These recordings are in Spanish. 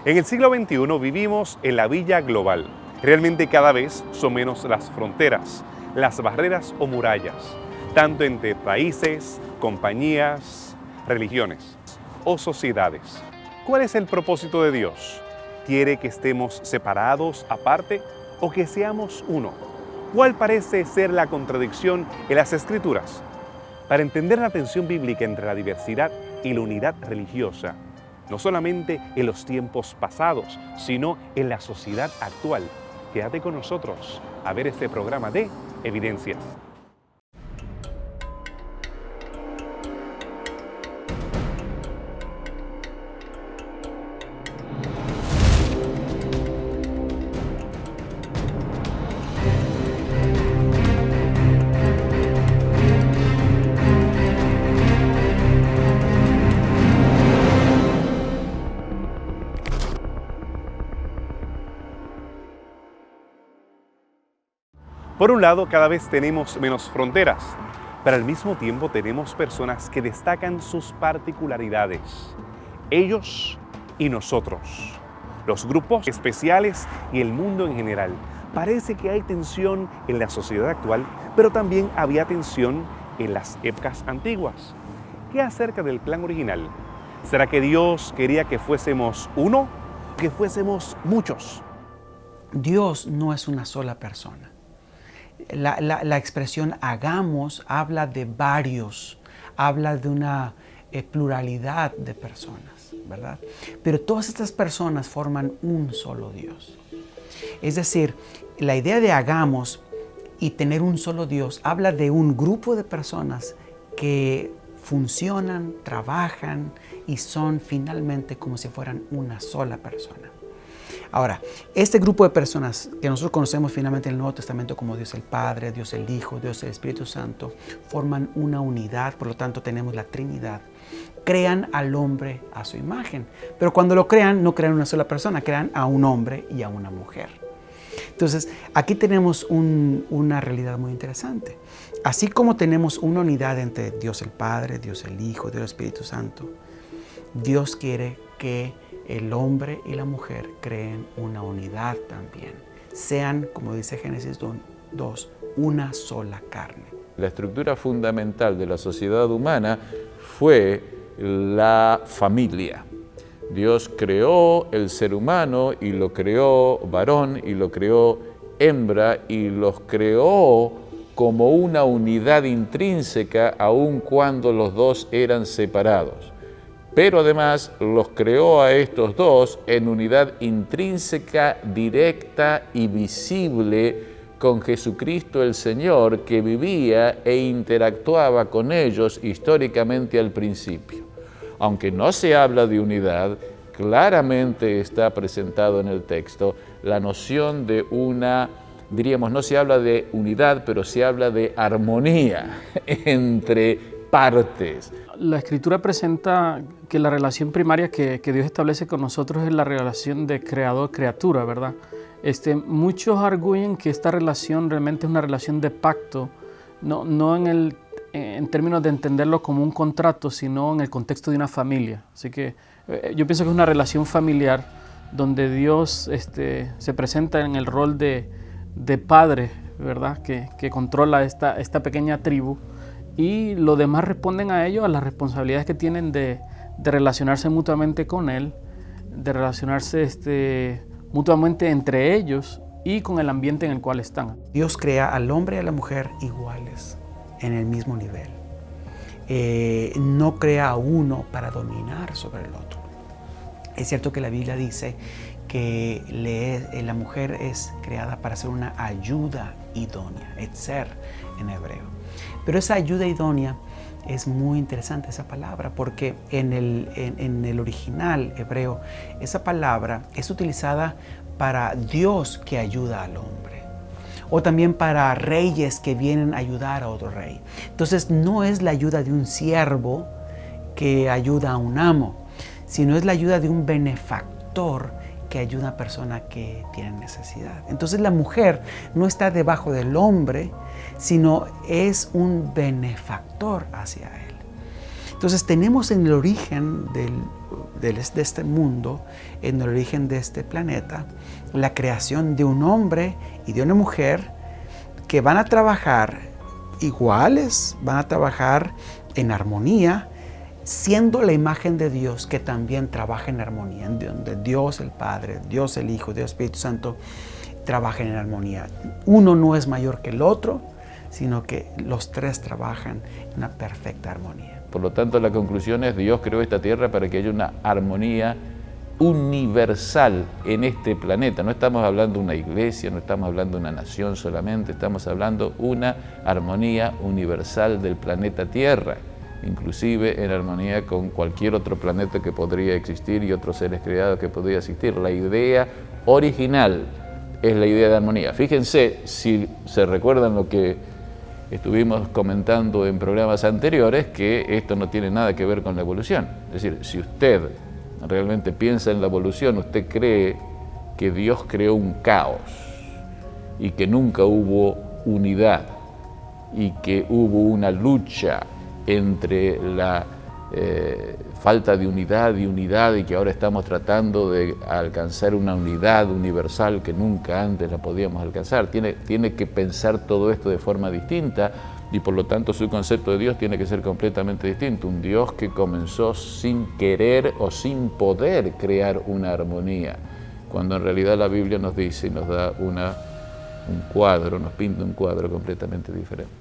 En el siglo XXI vivimos en la villa global. Realmente cada vez son menos las fronteras, las barreras o murallas, tanto entre países, compañías, religiones o sociedades. ¿Cuál es el propósito de Dios? ¿Quiere que estemos separados, aparte, o que seamos uno? ¿Cuál parece ser la contradicción en las Escrituras? Para entender la tensión bíblica entre la diversidad y la unidad religiosa, no solamente en los tiempos pasados, sino en la sociedad actual. Quédate con nosotros a ver este programa de Evidencias. Por un lado, cada vez tenemos menos fronteras, pero al mismo tiempo tenemos personas que destacan sus particularidades. Ellos y nosotros, los grupos especiales y el mundo en general. Parece que hay tensión en la sociedad actual, pero también había tensión en las épocas antiguas. ¿Qué acerca del plan original? ¿Será que Dios quería que fuésemos uno o que fuésemos muchos? Dios no es una sola persona. La expresión hagamos habla de varios, habla de una pluralidad de personas, ¿verdad? Pero todas estas personas forman un solo Dios. Es decir, la idea de hagamos y tener un solo Dios habla de un grupo de personas que funcionan, trabajan y son finalmente como si fueran una sola persona. Ahora, este grupo de personas que nosotros conocemos finalmente en el Nuevo Testamento como Dios el Padre, Dios el Hijo, Dios el Espíritu Santo, forman una unidad, por lo tanto tenemos la Trinidad. Crean al hombre a su imagen, pero cuando lo crean, no crean una sola persona, crean a un hombre y a una mujer. Entonces, aquí tenemos una realidad muy interesante. Así como tenemos una unidad entre Dios el Padre, Dios el Hijo, Dios el Espíritu Santo, Dios quiere que el hombre y la mujer creen una unidad también. Sean, como dice Génesis 2, una sola carne. La estructura fundamental de la sociedad humana fue la familia. Dios creó el ser humano y lo creó varón y lo creó hembra y los creó como una unidad intrínseca aun cuando los dos eran separados. Pero además los creó a estos dos en unidad intrínseca, directa y visible con Jesucristo el Señor, que vivía e interactuaba con ellos históricamente al principio. Aunque no se habla de unidad, claramente está presentado en el texto la noción de diríamos, no se habla de unidad, pero se habla de armonía entre partes. La Escritura presenta que la relación primaria que Dios establece con nosotros es la relación de creador-criatura, ¿verdad? Muchos arguyen que esta relación realmente es una relación de pacto, no en términos de entenderlo como un contrato, sino en el contexto de una familia. Así que yo pienso que es una relación familiar donde Dios se presenta en el rol de padre, ¿verdad? Que controla esta pequeña tribu. Y los demás responden a ello, a las responsabilidades que tienen de relacionarse mutuamente con Él, de relacionarse mutuamente entre ellos y con el ambiente en el cual están. Dios crea al hombre y a la mujer iguales, en el mismo nivel. No crea a uno para dominar sobre el otro. Es cierto que la Biblia dice que la mujer es creada para ser una ayuda idónea, etzer en hebreo. Pero esa ayuda idónea es muy interesante, esa palabra, porque en el original hebreo, esa palabra es utilizada para Dios que ayuda al hombre, o también para reyes que vienen a ayudar a otro rey. Entonces, no es la ayuda de un siervo que ayuda a un amo, sino es la ayuda de un benefactor que ayuda a una persona que tiene necesidad. Entonces la mujer no está debajo del hombre, sino es un benefactor hacia él. Entonces tenemos en el origen de este mundo, en el origen de este planeta, la creación de un hombre y de una mujer que van a trabajar iguales, van a trabajar en armonía, siendo la imagen de Dios que también trabaja en armonía, en donde Dios el Padre, Dios el Hijo, Dios el Espíritu Santo trabajan en armonía. Uno no es mayor que el otro, sino que los tres trabajan en una perfecta armonía. Por lo tanto, la conclusión es: Dios creó esta tierra para que haya una armonía universal en este planeta. No estamos hablando de una iglesia, no estamos hablando de una nación solamente, estamos hablando de una armonía universal del planeta Tierra, inclusive en armonía con cualquier otro planeta que podría existir y otros seres creados que podría existir. La idea original es la idea de armonía. Fíjense, si se recuerdan lo que estuvimos comentando en programas anteriores, que esto no tiene nada que ver con la evolución. Es decir, si usted realmente piensa en la evolución, usted cree que Dios creó un caos y que nunca hubo unidad y que hubo una lucha entre la falta de unidad y que ahora estamos tratando de alcanzar una unidad universal que nunca antes la podíamos alcanzar. Tiene que pensar todo esto de forma distinta y por lo tanto su concepto de Dios tiene que ser completamente distinto. Un Dios que comenzó sin querer o sin poder crear una armonía, cuando en realidad la Biblia nos dice y nos da un cuadro, nos pinta un cuadro completamente diferente.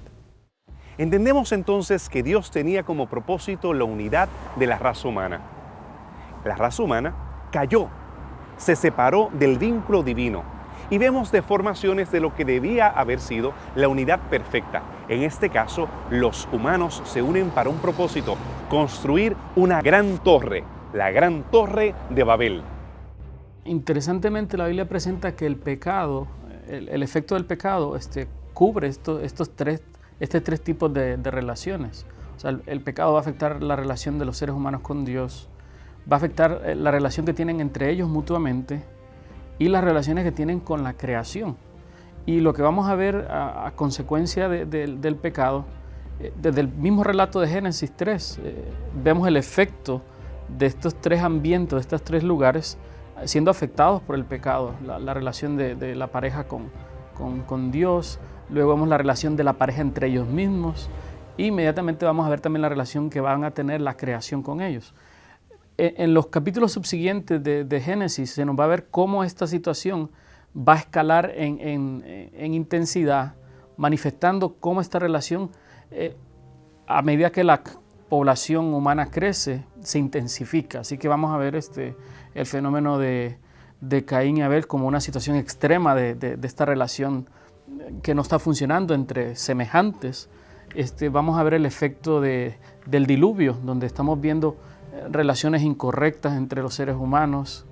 Entendemos entonces que Dios tenía como propósito la unidad de la raza humana. La raza humana cayó, se separó del vínculo divino y vemos deformaciones de lo que debía haber sido la unidad perfecta. En este caso, los humanos se unen para un propósito: construir una gran torre, la gran torre de Babel. Interesantemente, la Biblia presenta que el pecado, el efecto del pecado, cubre estos tres tipos de relaciones. O sea, el pecado va a afectar la relación de los seres humanos con Dios, va a afectar la relación que tienen entre ellos mutuamente y las relaciones que tienen con la creación. Y lo que vamos a ver a consecuencia del pecado, desde el mismo relato de Génesis 3, vemos el efecto de estos tres ambientes, de estos tres lugares, siendo afectados por el pecado. La relación de la pareja con Dios, luego vemos la relación de la pareja entre ellos mismos, e inmediatamente vamos a ver también la relación que van a tener la creación con ellos. En los capítulos subsiguientes de Génesis se nos va a ver cómo esta situación va a escalar en intensidad, manifestando cómo esta relación, a medida que la población humana crece, se intensifica. Así que vamos a ver el fenómeno de Caín y Abel como una situación extrema de esta relación que no está funcionando entre semejantes. Vamos a ver el efecto del diluvio, donde estamos viendo relaciones incorrectas entre los seres humanos,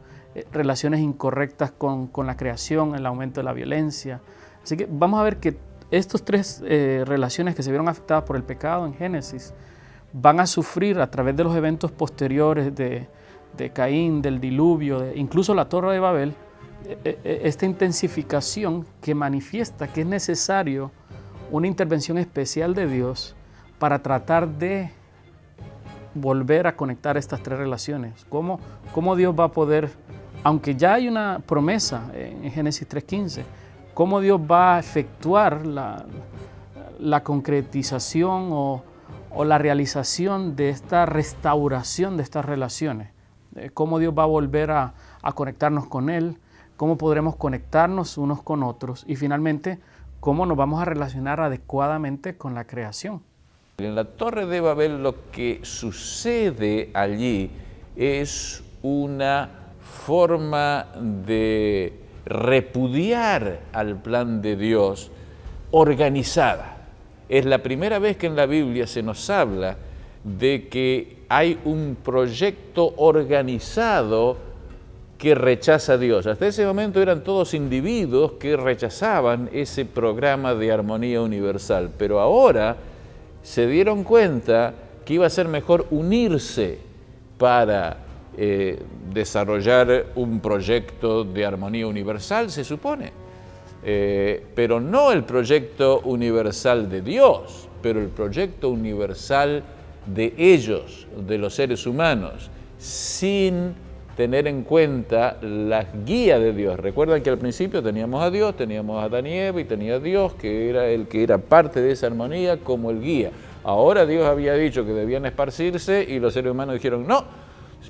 relaciones incorrectas con la creación, el aumento de la violencia. Así que vamos a ver que estas tres relaciones que se vieron afectadas por el pecado en Génesis van a sufrir a través de los eventos posteriores de Caín, del diluvio, incluso la Torre de Babel, esta intensificación que manifiesta que es necesario una intervención especial de Dios para tratar de volver a conectar estas tres relaciones. ¿Cómo Dios va a poder, aunque ya hay una promesa en Génesis 3:15, cómo Dios va a efectuar la concretización o la realización de esta restauración de estas relaciones? ¿Cómo Dios va a volver a conectarnos con Él? ¿Cómo podremos conectarnos unos con otros? Y finalmente, ¿cómo nos vamos a relacionar adecuadamente con la creación? En la Torre de Babel lo que sucede allí es una forma de repudiar al plan de Dios organizada. Es la primera vez que en la Biblia se nos habla de que hay un proyecto organizado que rechaza a Dios. Hasta ese momento eran todos individuos que rechazaban ese programa de armonía universal, pero ahora se dieron cuenta que iba a ser mejor unirse para desarrollar un proyecto de armonía universal, se supone, pero no el proyecto universal de Dios, pero el proyecto universal de ellos, de los seres humanos. sin tener en cuenta la guía de Dios. Recuerdan que al principio teníamos a Dios, teníamos a Adán y Eva y tenía a Dios, que era el que era parte de esa armonía como el guía. Ahora Dios había dicho que debían esparcirse y los seres humanos dijeron no,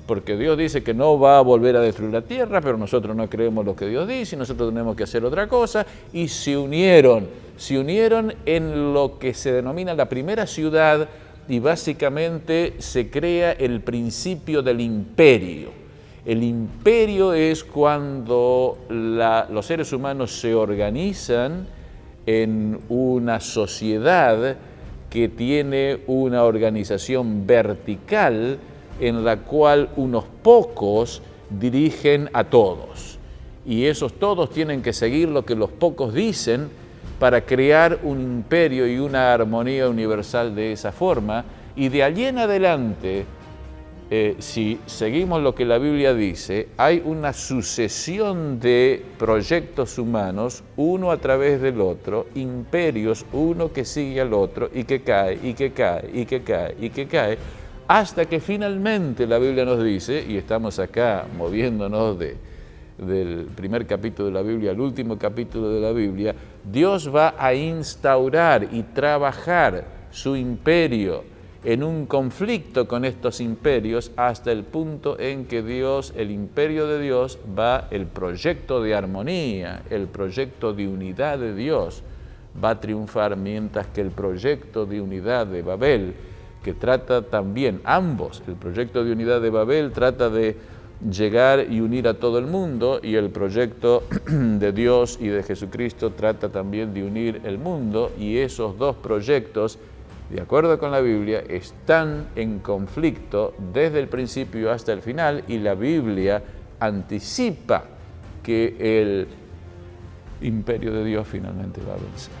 porque Dios dice que no va a volver a destruir la tierra, pero nosotros no creemos lo que Dios dice y nosotros tenemos que hacer otra cosa, y se unieron en lo que se denomina la primera ciudad, y básicamente se crea el principio del imperio. El imperio es cuando los seres humanos se organizan en una sociedad que tiene una organización vertical en la cual unos pocos dirigen a todos. Y esos todos tienen que seguir lo que los pocos dicen para crear un imperio y una armonía universal de esa forma. Y de allí en adelante, si seguimos lo que la Biblia dice, hay una sucesión de proyectos humanos, uno a través del otro, imperios, uno que sigue al otro y que cae, y que cae, y que cae, y que cae, hasta que finalmente la Biblia nos dice, y estamos acá moviéndonos del primer capítulo de la Biblia al último capítulo de la Biblia, Dios va a instaurar y trabajar su imperio en un conflicto con estos imperios hasta el punto en que Dios, el imperio de Dios, el proyecto de armonía, el proyecto de unidad de Dios va a triunfar, mientras que el proyecto de unidad de Babel, que trata también ambos, el proyecto de unidad de Babel trata de llegar y unir a todo el mundo, y el proyecto de Dios y de Jesucristo trata también de unir el mundo, y esos dos proyectos, de acuerdo con la Biblia, están en conflicto desde el principio hasta el final, y la Biblia anticipa que el imperio de Dios finalmente va a vencer.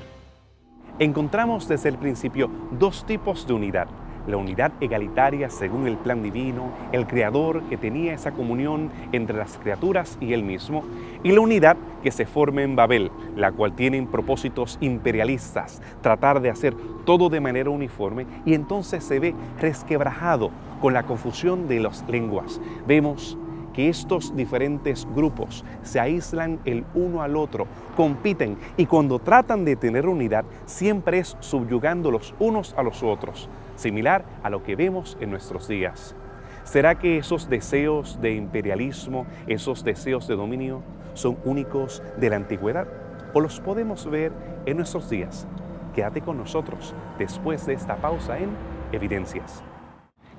Encontramos desde el principio dos tipos de unidad: la unidad egalitaria según el plan divino, el Creador que tenía esa comunión entre las criaturas y Él mismo, y la unidad que se forma en Babel, la cual tiene propósitos imperialistas, tratar de hacer todo de manera uniforme, y entonces se ve resquebrajado con la confusión de las lenguas. Vemos que estos diferentes grupos se aíslan el uno al otro, compiten, y cuando tratan de tener unidad, siempre es subyugando los unos a los otros, similar a lo que vemos en nuestros días. ¿Será que esos deseos de imperialismo, esos deseos de dominio, son únicos de la antigüedad, o los podemos ver en nuestros días? Quédate con nosotros después de esta pausa en Evidencias.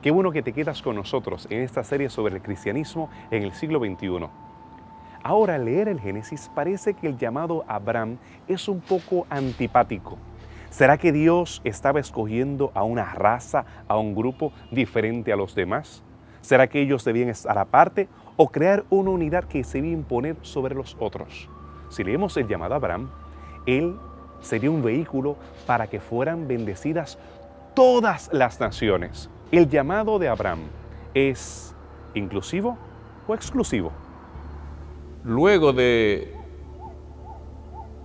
Qué bueno que te quedas con nosotros en esta serie sobre el cristianismo en el siglo XXI. Ahora, al leer el Génesis, parece que el llamado Abraham es un poco antipático. ¿Será que Dios estaba escogiendo a una raza, a un grupo diferente a los demás? ¿Será que ellos debían estar aparte o crear una unidad que se iba a imponer sobre los otros? Si leemos el llamado a Abraham, él sería un vehículo para que fueran bendecidas todas las naciones. ¿El llamado de Abraham es inclusivo o exclusivo? Luego de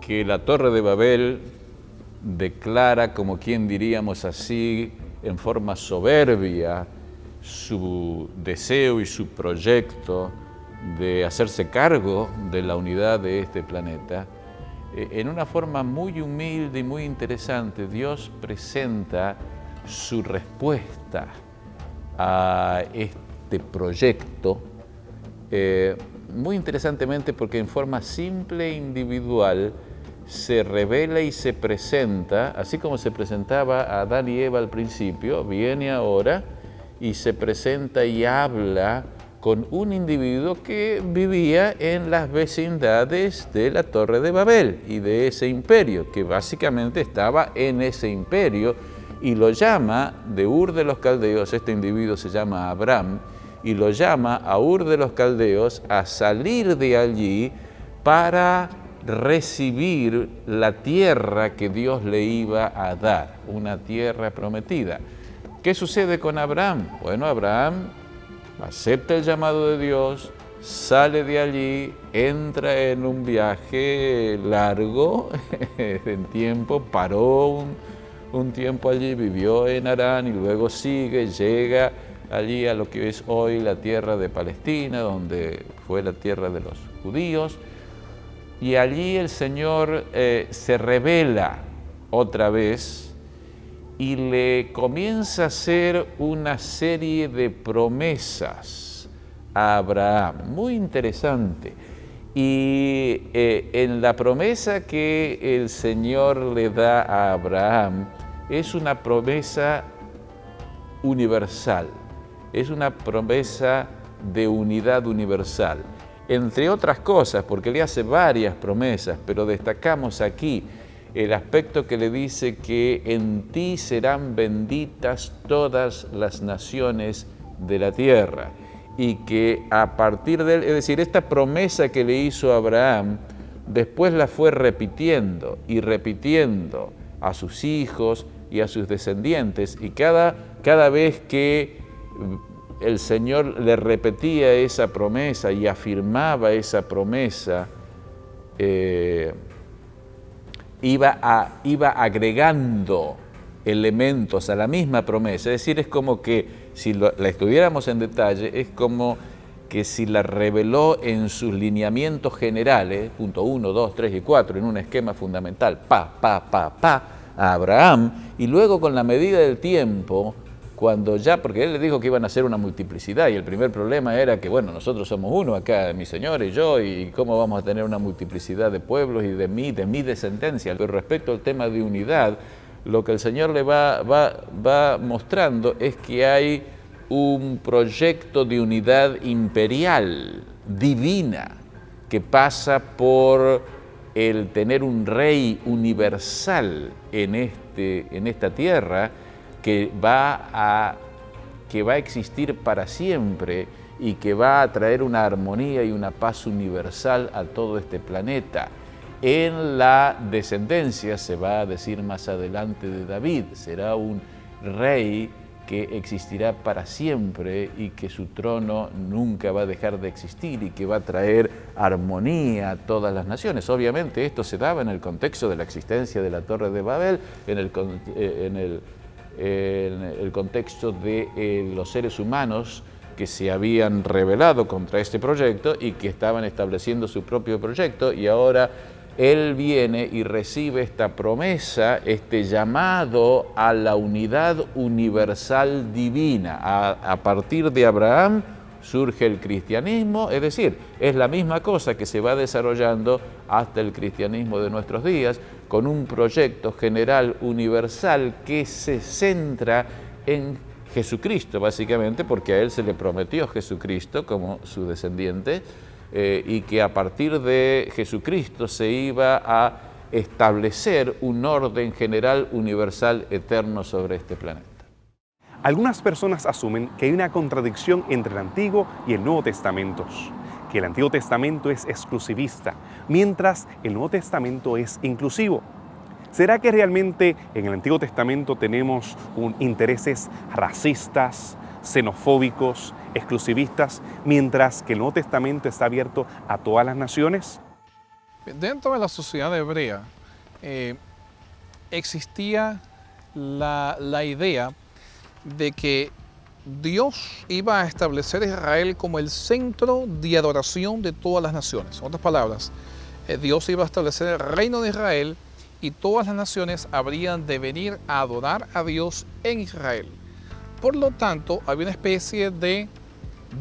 que la Torre de Babel declara, como quien diríamos así, en forma soberbia, su deseo y su proyecto de hacerse cargo de la unidad de este planeta, en una forma muy humilde y muy interesante, Dios presenta su respuesta a este proyecto, muy interesantemente, porque en forma simple e individual se revela y se presenta, así como se presentaba a Adán y Eva al principio, viene ahora y se presenta y habla con un individuo que vivía en las vecindades de la Torre de Babel y de ese imperio, que básicamente estaba en ese imperio, y lo llama de Ur de los Caldeos. Este individuo se llama Abraham, y lo llama a Ur de los Caldeos a salir de allí para recibir la tierra que Dios le iba a dar, una tierra prometida. ¿Qué sucede con Abraham? Bueno, Abraham acepta el llamado de Dios, sale de allí, entra en un viaje largo en tiempo, paró un tiempo allí, vivió en Harán y luego sigue, llega allí a lo que es hoy la tierra de Palestina, donde fue la tierra de los judíos, y allí el Señor se revela otra vez y le comienza a hacer una serie de promesas a Abraham, muy interesante. Y en la promesa que el Señor le da a Abraham es una promesa universal, es una promesa de unidad universal. Entre otras cosas, porque le hace varias promesas, pero destacamos aquí el aspecto que le dice que en ti serán benditas todas las naciones de la tierra, y que a partir de él, es decir, esta promesa que le hizo a Abraham, después la fue repitiendo y repitiendo a sus hijos y a sus descendientes, y cada vez que el Señor le repetía esa promesa y afirmaba esa promesa, iba agregando elementos a la misma promesa. Es decir, es como que si la estudiáramos en detalle, es como que si la reveló en sus lineamientos generales, punto 1, 2, 3 y 4, en un esquema fundamental, a Abraham, y luego con la medida del tiempo, cuando ya, porque él le dijo que iban a hacer una multiplicidad, y el primer problema era que, bueno, nosotros somos uno acá, mi señor y yo, y cómo vamos a tener una multiplicidad de pueblos y de mi descendencia. Pero respecto al tema de unidad, lo que el Señor le va mostrando es que hay un proyecto de unidad imperial, divina, que pasa por el tener un rey universal en esta tierra, que va a existir para siempre y que va a traer una armonía y una paz universal a todo este planeta. En la descendencia, se va a decir más adelante de David, será un rey que existirá para siempre y que su trono nunca va a dejar de existir y que va a traer armonía a todas las naciones. Obviamente esto se daba en el contexto de la existencia de la Torre de Babel, en el contexto de los seres humanos que se habían rebelado contra este proyecto y que estaban estableciendo su propio proyecto, y ahora él viene y recibe esta promesa, este llamado a la unidad universal divina. A partir de Abraham surge el cristianismo, es decir, es la misma cosa que se va desarrollando hasta el cristianismo de nuestros días, con un proyecto general universal que se centra en Jesucristo, básicamente, porque a él se le prometió Jesucristo como su descendiente, y que a partir de Jesucristo se iba a establecer un orden general, universal, eterno sobre este planeta. Algunas personas asumen que hay una contradicción entre el Antiguo y el Nuevo Testamentos, que el Antiguo Testamento es exclusivista, mientras el Nuevo Testamento es inclusivo. ¿Será que realmente en el Antiguo Testamento tenemos intereses racistas, xenofóbicos, exclusivistas, mientras que el Nuevo Testamento está abierto a todas las naciones? Dentro de la sociedad hebrea existía la idea de que Dios iba a establecer a Israel como el centro de adoración de todas las naciones. En otras palabras, Dios iba a establecer el reino de Israel y todas las naciones habrían de venir a adorar a Dios en Israel. Por lo tanto, había una especie de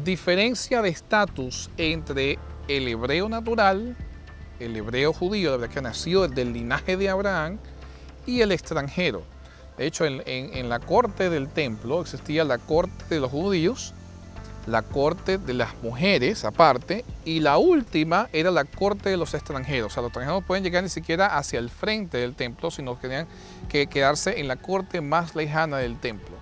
diferencia de estatus entre el hebreo natural, el hebreo judío, la verdad que nació del linaje de Abraham, y el extranjero. De hecho, en la corte del templo existía la corte de los judíos, la corte de las mujeres aparte, y la última era la corte de los extranjeros. O sea, los extranjeros no pueden llegar ni siquiera hacia el frente del templo, sino que tenían que quedarse en la corte más lejana del templo.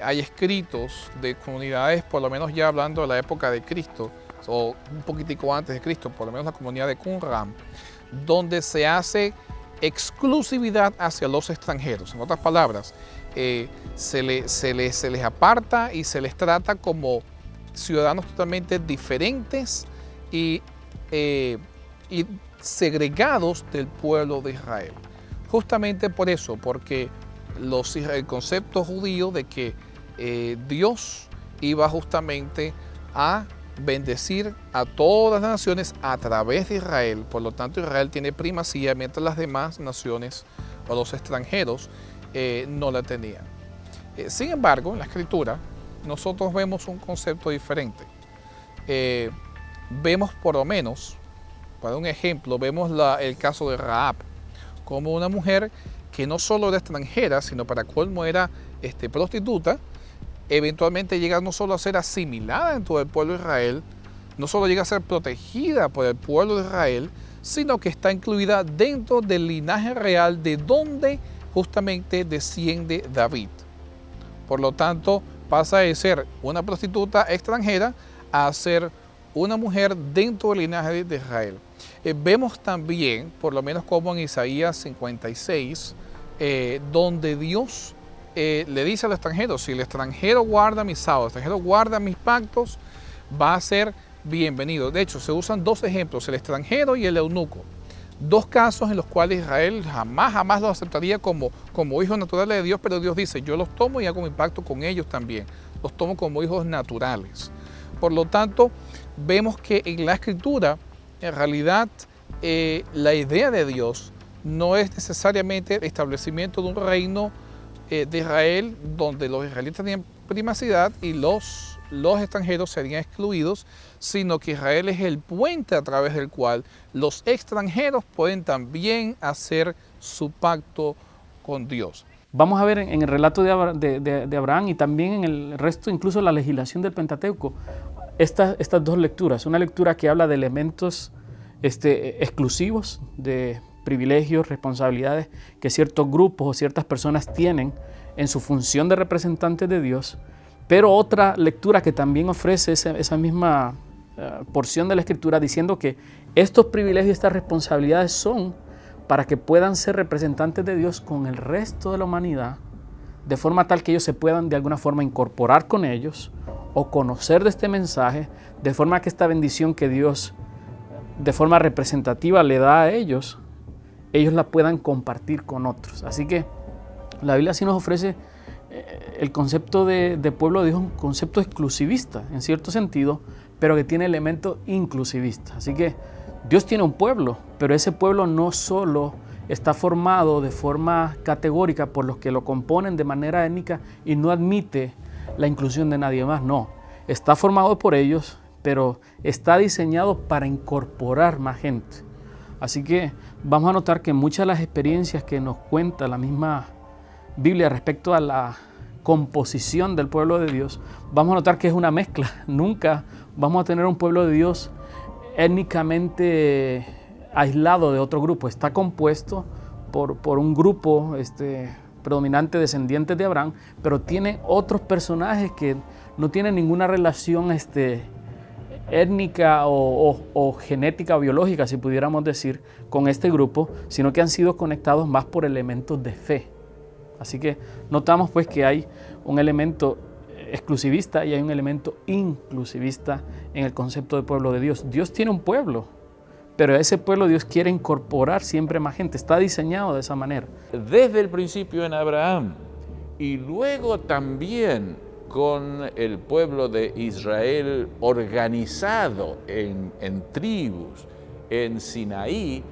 Hay escritos de comunidades, por lo menos ya hablando de la época de Cristo, o un poquitico antes de Cristo, por lo menos la comunidad de Qumran, donde se hace exclusividad hacia los extranjeros. En otras palabras, se les aparta y se les trata como ciudadanos totalmente diferentes y segregados del pueblo de Israel. Justamente por eso, porque el concepto judío de que Dios iba justamente a bendecir a todas las naciones a través de Israel. Por lo tanto, Israel tiene primacía, mientras las demás naciones o los extranjeros no la tenían. Sin embargo, en la Escritura, nosotros vemos un concepto diferente. Vemos por lo menos, para un ejemplo, vemos el caso de Rahab, como una mujer que no solo era extranjera, sino para colmo era prostituta. Eventualmente llega no solo a ser asimilada dentro del pueblo de Israel, no solo llega a ser protegida por el pueblo de Israel, sino que está incluida dentro del linaje real de donde justamente desciende David. Por lo tanto, pasa de ser una prostituta extranjera a ser una mujer dentro del linaje de Israel. Vemos también, por lo menos como en Isaías 56, donde Dios le dice al extranjero, si el extranjero guarda mis sábados, el extranjero guarda mis pactos, va a ser bienvenido. De hecho, se usan dos ejemplos, el extranjero y el eunuco. Dos casos en los cuales Israel jamás los aceptaría como hijos naturales de Dios, pero Dios dice, yo los tomo y hago mi pacto con ellos también. Los tomo como hijos naturales. Por lo tanto, vemos que en la Escritura, en realidad, la idea de Dios no es necesariamente el establecimiento de un reino de Israel donde los israelitas tenían primacidad y los extranjeros serían excluidos, sino que Israel es el puente a través del cual los extranjeros pueden también hacer su pacto con Dios. Vamos a ver en el relato de Abraham y también en el resto, incluso la legislación del Pentateuco, estas dos lecturas. Una lectura que habla de elementos exclusivos, de privilegios, responsabilidades que ciertos grupos o ciertas personas tienen en su función de representantes de Dios, pero otra lectura que también ofrece esa misma porción de la Escritura diciendo que estos privilegios y estas responsabilidades son para que puedan ser representantes de Dios con el resto de la humanidad, de forma tal que ellos se puedan de alguna forma incorporar con ellos o conocer de este mensaje, de forma que esta bendición que Dios de forma representativa le da a ellos la puedan compartir con otros. Así que la Biblia sí nos ofrece el concepto de pueblo de Dios, un concepto exclusivista en cierto sentido, pero que tiene elementos inclusivistas. Así que Dios tiene un pueblo, pero ese pueblo no solo está formado de forma categórica por los que lo componen de manera étnica y no admite la inclusión de nadie más, no. Está formado por ellos, pero está diseñado para incorporar más gente. Así que vamos a notar que muchas de las experiencias que nos cuenta la misma Biblia respecto a la composición del pueblo de Dios, vamos a notar que es una mezcla. Nunca vamos a tener un pueblo de Dios étnicamente aislado de otro grupo. Está compuesto por un grupo predominante descendientes de Abraham, pero tiene otros personajes que no tienen ninguna relación étnica o genética o biológica, si pudiéramos decir, con este grupo, sino que han sido conectados más por elementos de fe. Así que notamos pues que hay un elemento exclusivista y hay un elemento inclusivista en el concepto de pueblo de Dios. Dios tiene un pueblo, pero a ese pueblo Dios quiere incorporar siempre más gente. Está diseñado de esa manera. Desde el principio en Abraham y luego también con el pueblo de Israel organizado en tribus en Sinaí,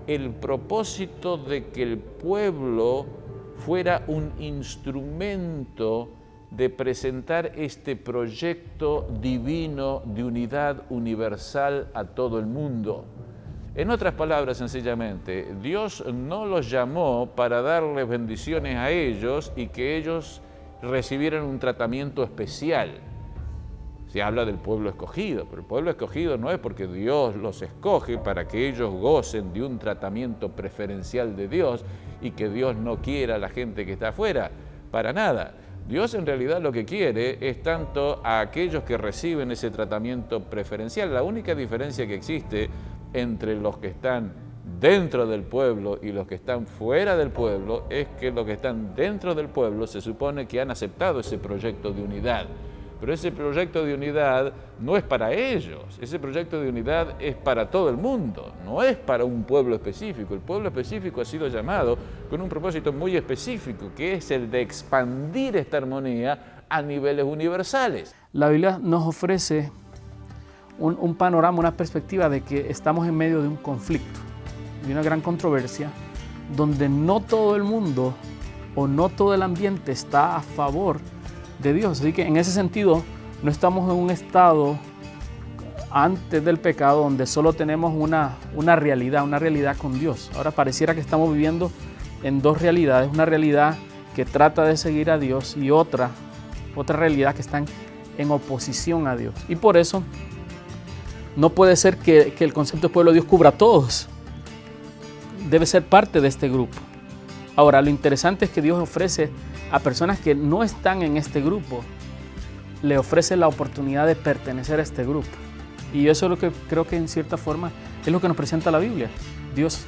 el propósito de que el pueblo fuera un instrumento de presentar este proyecto divino de unidad universal a todo el mundo. En otras palabras, sencillamente, Dios no los llamó para darles bendiciones a ellos y que ellos recibieran un tratamiento especial. Se habla del pueblo escogido, pero el pueblo escogido no es porque Dios los escoge para que ellos gocen de un tratamiento preferencial de Dios y que Dios no quiera a la gente que está afuera, para nada. Dios en realidad lo que quiere es tanto a aquellos que reciben ese tratamiento preferencial. La única diferencia que existe entre los que están dentro del pueblo y los que están fuera del pueblo es que los que están dentro del pueblo se supone que han aceptado ese proyecto de unidad. Pero ese proyecto de unidad no es para ellos, ese proyecto de unidad es para todo el mundo, no es para un pueblo específico. El pueblo específico ha sido llamado con un propósito muy específico, que es el de expandir esta armonía a niveles universales. La Biblia nos ofrece un panorama, una perspectiva de que estamos en medio de un conflicto, de una gran controversia, donde no todo el mundo o no todo el ambiente está a favor de Dios. Así que en ese sentido no estamos en un estado antes del pecado donde solo tenemos una realidad con Dios. Ahora pareciera que estamos viviendo en dos realidades, una realidad que trata de seguir a Dios y otra realidad que está en oposición a Dios. Y por eso no puede ser que el concepto de pueblo de Dios cubra a todos. Debe ser parte de este grupo. Ahora, lo interesante es que Dios ofrece a personas que no están en este grupo, le ofrece la oportunidad de pertenecer a este grupo. Y eso es lo que creo que en cierta forma es lo que nos presenta la Biblia. Dios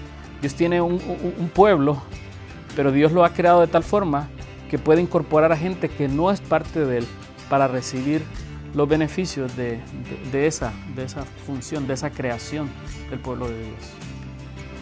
tiene un pueblo, pero Dios lo ha creado de tal forma que puede incorporar a gente que no es parte de él para recibir los beneficios de esa función, de esa creación del pueblo de Dios.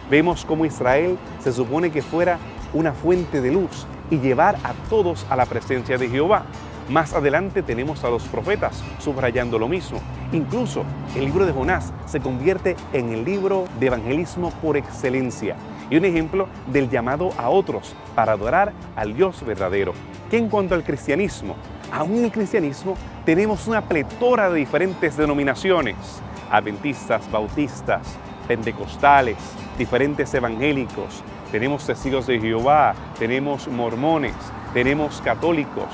Vemos cómo Israel se supone que fuera una fuente de luz y llevar a todos a la presencia de Jehová. Más adelante tenemos a los profetas subrayando lo mismo. Incluso el libro de Jonás se convierte en el libro de evangelismo por excelencia y un ejemplo del llamado a otros para adorar al Dios verdadero. Que en cuanto al cristianismo, aún en el cristianismo tenemos una pletora de diferentes denominaciones: adventistas, bautistas, pentecostales, diferentes evangélicos, tenemos testigos de Jehová, tenemos mormones, tenemos católicos,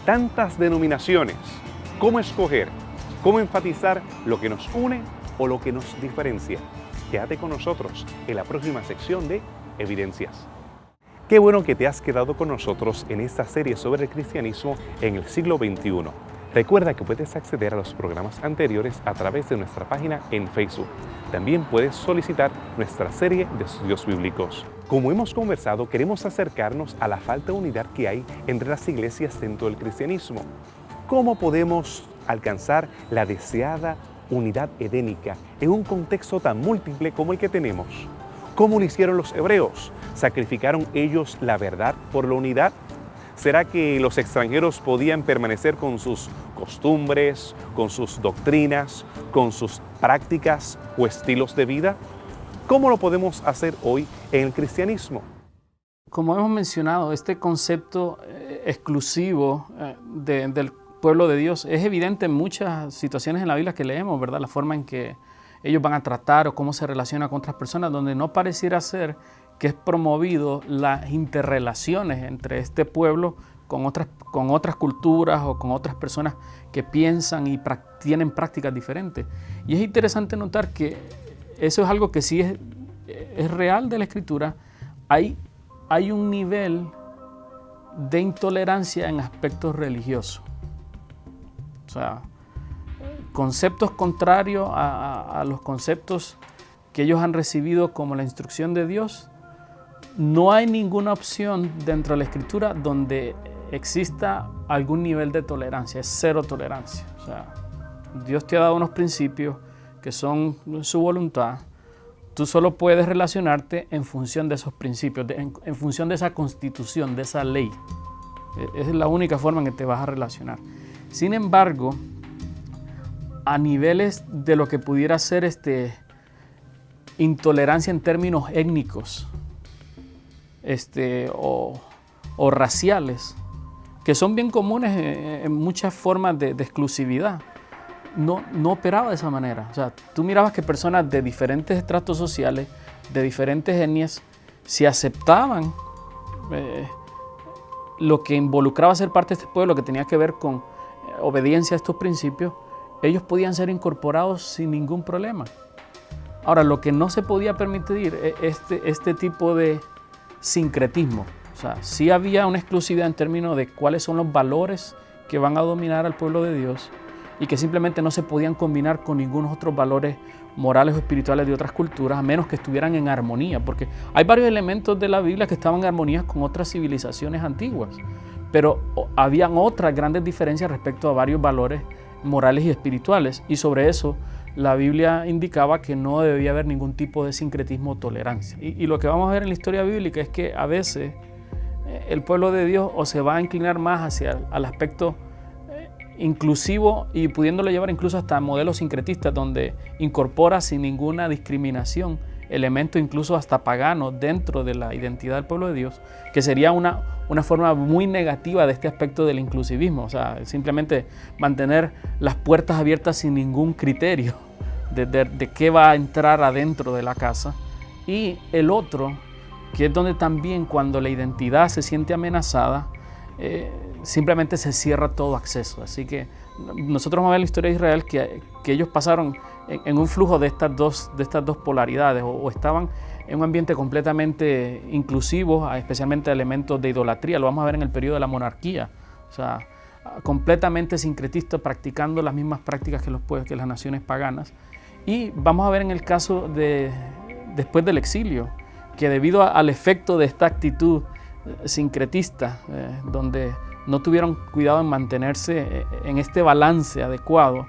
tantas denominaciones. ¿Cómo escoger? ¿Cómo enfatizar lo que nos une o lo que nos diferencia? Quédate con nosotros en la próxima sección de Evidencias. Qué bueno que te has quedado con nosotros en esta serie sobre el cristianismo en el siglo XXI. Recuerda que puedes acceder a los programas anteriores a través de nuestra página en Facebook. También puedes solicitar nuestra serie de estudios bíblicos. Como hemos conversado, queremos acercarnos a la falta de unidad que hay entre las iglesias dentro del cristianismo. ¿Cómo podemos alcanzar la deseada unidad edénica en un contexto tan múltiple como el que tenemos? ¿Cómo lo hicieron los hebreos? ¿Sacrificaron ellos la verdad por la unidad? ¿Será que los extranjeros podían permanecer con sus costumbres, con sus doctrinas, con sus prácticas o estilos de vida? ¿Cómo lo podemos hacer hoy en el cristianismo? Como hemos mencionado, este concepto exclusivo del pueblo de Dios es evidente en muchas situaciones en la Biblia que leemos, ¿verdad? La forma en que ellos van a tratar o cómo se relacionan con otras personas, donde no pareciera ser que es promovido las interrelaciones entre este pueblo con otras culturas o con otras personas que piensan y tienen prácticas diferentes. Y es interesante notar que eso es algo que sí es real de la Escritura. Hay un nivel de intolerancia en aspectos religiosos. O sea, conceptos contrarios a los conceptos que ellos han recibido como la instrucción de Dios. No hay ninguna opción dentro de la Escritura donde exista algún nivel de tolerancia, es cero tolerancia. O sea, Dios te ha dado unos principios que son su voluntad. Tú solo puedes relacionarte en función de esos principios, en función de esa constitución, de esa ley. Es la única forma en que te vas a relacionar. Sin embargo, a niveles de lo que pudiera ser intolerancia en términos étnicos, o raciales, que son bien comunes en muchas formas de exclusividad, no operaba de esa manera. O sea, tú mirabas que personas de diferentes estratos sociales, de diferentes etnias, si aceptaban lo que involucraba ser parte de este pueblo, que tenía que ver con obediencia a estos principios, ellos podían ser incorporados sin ningún problema. Ahora, lo que no se podía permitir es este tipo de sincretismo. O sea, sí había una exclusividad en términos de cuáles son los valores que van a dominar al pueblo de Dios y que simplemente no se podían combinar con ningunos otros valores morales o espirituales de otras culturas, a menos que estuvieran en armonía, porque hay varios elementos de la Biblia que estaban en armonía con otras civilizaciones antiguas, pero habían otras grandes diferencias respecto a varios valores morales y espirituales, y sobre eso la Biblia indicaba que no debía haber ningún tipo de sincretismo o tolerancia. Y lo que vamos a ver en la historia bíblica es que a veces el pueblo de Dios o se va a inclinar más hacia el aspecto inclusivo y pudiéndolo llevar incluso hasta modelos sincretistas, donde incorpora sin ninguna discriminación elementos incluso hasta paganos dentro de la identidad del pueblo de Dios, que sería una forma muy negativa de este aspecto del inclusivismo. O sea, simplemente mantener las puertas abiertas sin ningún criterio de qué va a entrar adentro de la casa. Y el otro, que es donde también cuando la identidad se siente amenazada, simplemente se cierra todo acceso. Así que nosotros vamos a ver la historia de Israel, que ellos pasaron en un flujo de estas dos polaridades, o estaban en un ambiente completamente inclusivo, especialmente elementos de idolatría. Lo vamos a ver en el periodo de la monarquía, o sea, completamente sincretistas, practicando las mismas prácticas que las naciones paganas. Y vamos a ver en el caso después del exilio, que debido al efecto de esta actitud sincretista, donde no tuvieron cuidado en mantenerse en este balance adecuado,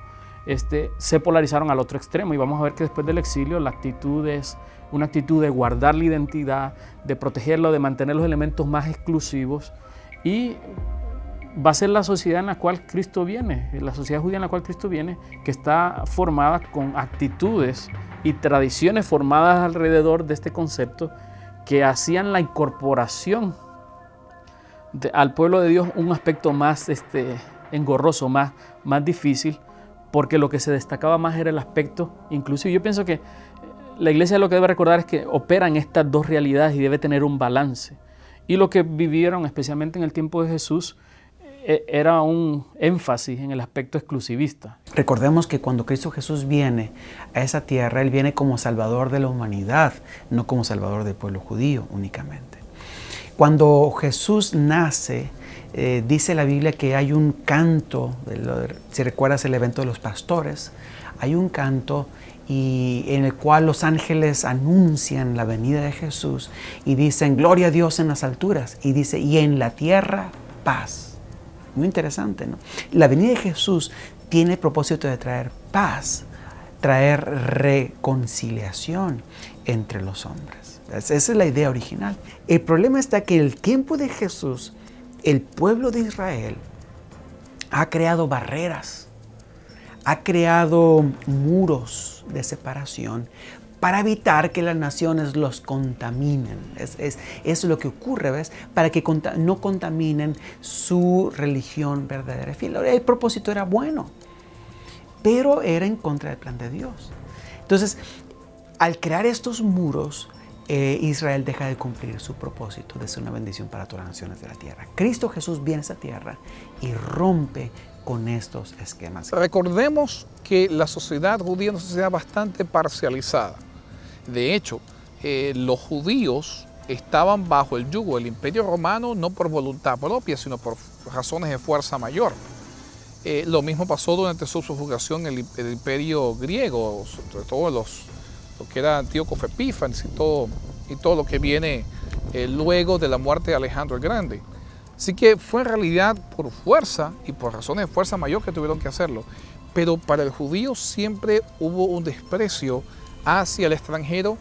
se polarizaron al otro extremo. Y vamos a ver que después del exilio la actitud es una actitud de guardar la identidad, de protegerlo, de mantener los elementos más exclusivos, y va a ser la sociedad en la cual Cristo viene, la sociedad judía en la cual Cristo viene, que está formada con actitudes y tradiciones formadas alrededor de este concepto, que hacían la incorporación al pueblo de Dios un aspecto más engorroso, más difícil, porque lo que se destacaba más era el aspecto inclusivo. Yo pienso que la iglesia lo que debe recordar es que operan estas dos realidades y debe tener un balance. Y lo que vivieron, especialmente en el tiempo de Jesús, era un énfasis en el aspecto exclusivista. Recordemos que cuando Cristo Jesús viene a esa tierra, Él viene como Salvador de la humanidad, no como Salvador del pueblo judío únicamente. Cuando Jesús nace, dice la Biblia que hay un canto, si recuerdas el evento de los pastores, hay un canto en el cual los ángeles anuncian la venida de Jesús y dicen, gloria a Dios en las alturas, y dice, y en la tierra paz. Muy interesante, ¿no? La venida de Jesús tiene el propósito de traer paz, traer reconciliación entre los hombres. Esa es la idea original. El problema está que en el tiempo de Jesús, el pueblo de Israel ha creado barreras, ha creado muros de separación para evitar que las naciones los contaminen. Es lo que ocurre, ¿ves? Para que no contaminen su religión verdadera. El propósito era bueno, pero era en contra del plan de Dios. Entonces, al crear estos muros, Israel deja de cumplir su propósito de ser una bendición para todas las naciones de la tierra. Cristo Jesús viene a esa tierra y rompe con estos esquemas. Recordemos que la sociedad judía es una sociedad bastante parcializada. De hecho, los judíos estaban bajo el yugo del Imperio Romano no por voluntad propia, sino por razones de fuerza mayor. Lo mismo pasó durante su subjugación en el Imperio griego, sobre todo lo que era Antíoco Epífanes y todo lo que viene luego de la muerte de Alejandro el Grande. Así que fue en realidad por fuerza y por razones de fuerza mayor que tuvieron que hacerlo. Pero para el judío siempre hubo un desprecio hacia el extranjero,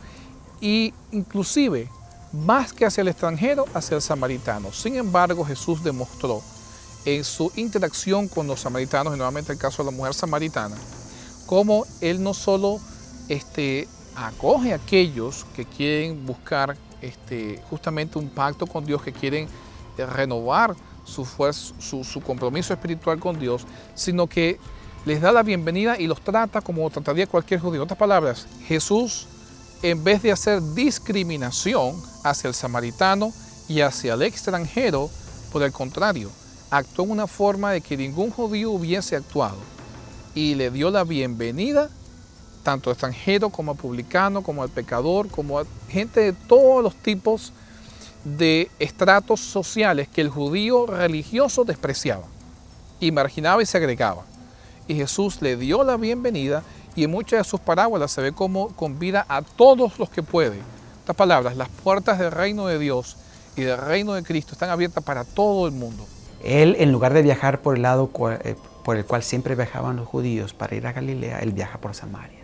y inclusive más que hacia el extranjero, hacia el samaritano. Sin embargo, Jesús demostró en su interacción con los samaritanos, y nuevamente el caso de la mujer samaritana, cómo Él no solo acoge a aquellos que quieren buscar justamente un pacto con Dios, que quieren renovar su compromiso espiritual con Dios, sino que les da la bienvenida y los trata como trataría cualquier judío. En otras palabras, Jesús, en vez de hacer discriminación hacia el samaritano y hacia el extranjero, por el contrario, actuó en una forma de que ningún judío hubiese actuado, y le dio la bienvenida tanto al extranjero como al publicano, como al pecador, como a gente de todos los tipos de estratos sociales que el judío religioso despreciaba y marginaba y segregaba. Y Jesús le dio la bienvenida, y en muchas de sus parábolas se ve cómo convida a todos los que puede. Estas palabras, las puertas del reino de Dios y del reino de Cristo están abiertas para todo el mundo. Él, en lugar de viajar por el lado por el cual siempre viajaban los judíos para ir a Galilea, Él viaja por Samaria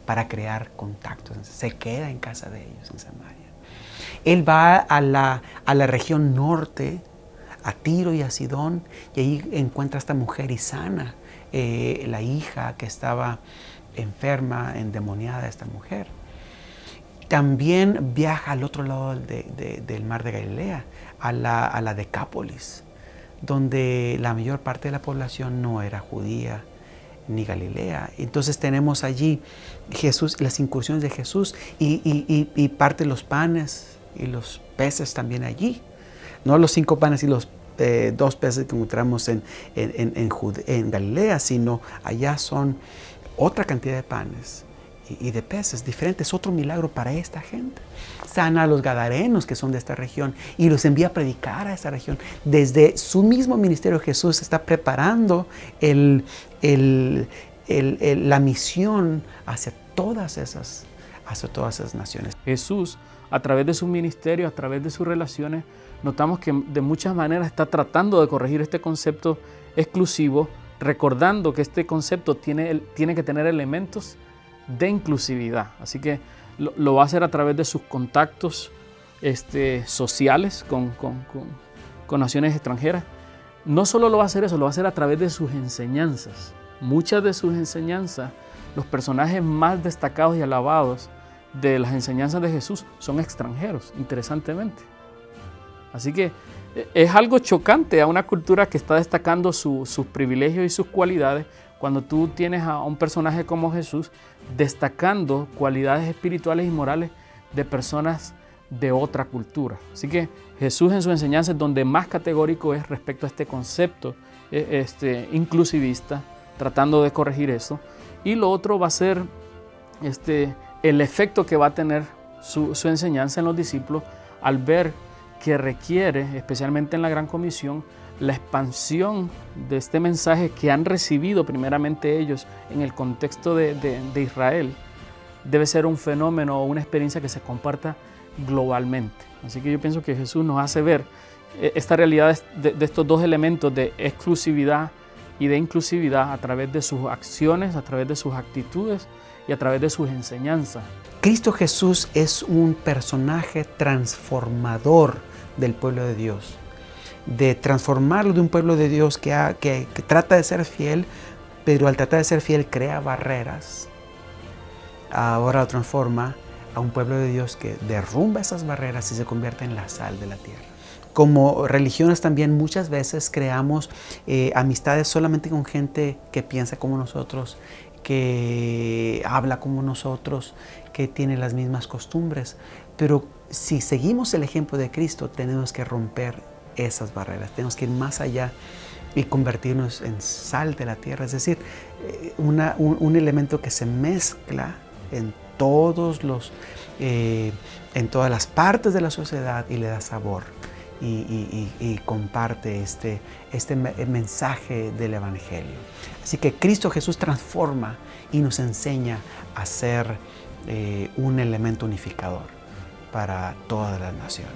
para crear contactos. Se queda en casa de ellos en Samaria. Él va a la región norte a Tiro y a Sidón, y ahí encuentra a esta mujer y sana la hija que estaba enferma, endemoniada, esta mujer. También viaja al otro lado del mar de Galilea, a la Decápolis, donde la mayor parte de la población no era judía ni Galilea. Entonces tenemos allí Jesús, las incursiones de Jesús y parte de los panes y los peces también allí. No los 5 panes y los 2 peces que encontramos en Galilea, sino allá son otra cantidad de panes y de peces diferentes, otro milagro para esta gente. Sana a los gadarenos que son de esta región y los envía a predicar a esta región. Desde su mismo ministerio Jesús está preparando la misión hacia todas esas naciones. Jesús, a través de su ministerio, a través de sus relaciones, notamos que de muchas maneras está tratando de corregir este concepto exclusivo, recordando que este concepto tiene que tener elementos de inclusividad. Así que lo va a hacer a través de sus contactos sociales con naciones extranjeras. No solo lo va a hacer eso, lo va a hacer a través de sus enseñanzas. Muchas de sus enseñanzas, los personajes más destacados y alabados de las enseñanzas de Jesús son extranjeros, interesantemente. Así que es algo chocante a una cultura que está destacando sus privilegios y sus cualidades, cuando tú tienes a un personaje como Jesús destacando cualidades espirituales y morales de personas de otra cultura. Así que Jesús en su enseñanza es donde más categórico es respecto a este concepto inclusivista, tratando de corregir eso. Y lo otro va a ser el efecto que va a tener su enseñanza en los discípulos al ver que requiere, especialmente en la Gran Comisión, la expansión de este mensaje que han recibido primeramente ellos en el contexto de Israel. Debe ser un fenómeno o una experiencia que se comparta globalmente. Así que yo pienso que Jesús nos hace ver esta realidad de estos dos elementos de exclusividad y de inclusividad a través de sus acciones, a través de sus actitudes y a través de sus enseñanzas. Cristo Jesús es un personaje transformador del pueblo de Dios, de transformarlo de un pueblo de Dios que trata de ser fiel, pero al tratar de ser fiel crea barreras. Ahora lo transforma a un pueblo de Dios que derrumba esas barreras y se convierte en la sal de la tierra. Como religiones también muchas veces creamos amistades solamente con gente que piensa como nosotros, que habla como nosotros, que tiene las mismas costumbres. Pero si seguimos el ejemplo de Cristo, tenemos que romper esas barreras, tenemos que ir más allá y convertirnos en sal de la tierra, es decir, un elemento que se mezcla en todas las partes de la sociedad y le da sabor y comparte este mensaje del Evangelio. Así que Cristo Jesús transforma y nos enseña a ser un elemento unificador para todas las naciones.